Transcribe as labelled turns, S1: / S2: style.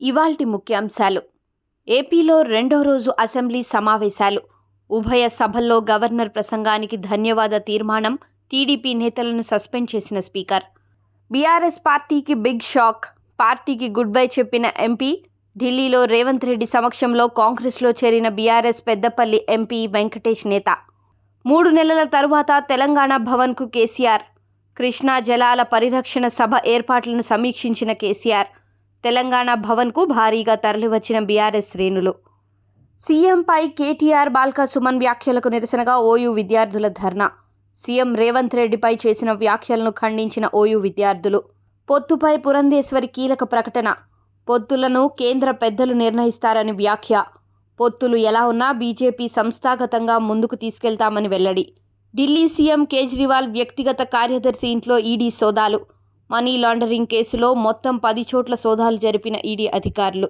S1: ఇవాల్టి ముఖ్యాంశాలు. ఏపీలో రెండో రోజు అసెంబ్లీ సమావేశాలు. ఉభయ సభల్లో గవర్నర్ ప్రసంగానికి ధన్యవాద తీర్మానం. టీడీపీ నేతలను సస్పెండ్ చేసిన స్పీకర్. బీఆర్ఎస్ పార్టీకి బిగ్ షాక్. పార్టీకి గుడ్ బై చెప్పిన ఎంపీ. ఢిల్లీలో రేవంత్ రెడ్డి సమక్షంలో కాంగ్రెస్లో చేరిన బీఆర్ఎస్ పెద్దపల్లి ఎంపీ వెంకటేష్ నేత. 3 నెలల తరువాత తెలంగాణ భవన్కు కేసీఆర్. కృష్ణా జలాల పరిరక్షణ సభ ఏర్పాట్లను సమీక్షించిన కేసీఆర్. తెలంగాణ భవన్కు భారీగా తరలివచ్చిన బీఆర్ఎస్ శ్రేణులు. సీఎంపై కేటీఆర్ బాల్క సుమన్ వ్యాఖ్యలకు నిరసనగా ఓయూ విద్యార్థుల ధర్నా. సీఎం రేవంత్ రెడ్డిపై చేసిన వ్యాఖ్యలను ఖండించిన ఓయూ విద్యార్థులు. పొత్తుపై పురంధేశ్వరి కీలక ప్రకటన. పొత్తులను కేంద్ర పెద్దలు నిర్ణయిస్తారని వ్యాఖ్య. పొత్తులు ఎలా ఉన్నా బీజేపీ సంస్థాగతంగా ముందుకు తీసుకెళ్తామని వెల్లడి. ఢిల్లీ సీఎం కేజ్రీవాల్ వ్యక్తిగత కార్యదర్శి ఇంట్లో ఈడీ సోదాలు. మనీ లాండరింగ్ కేసులో మొత్తం 10 చోట్ల సోదాలు జరిపిన ఈడీ అధికారులు.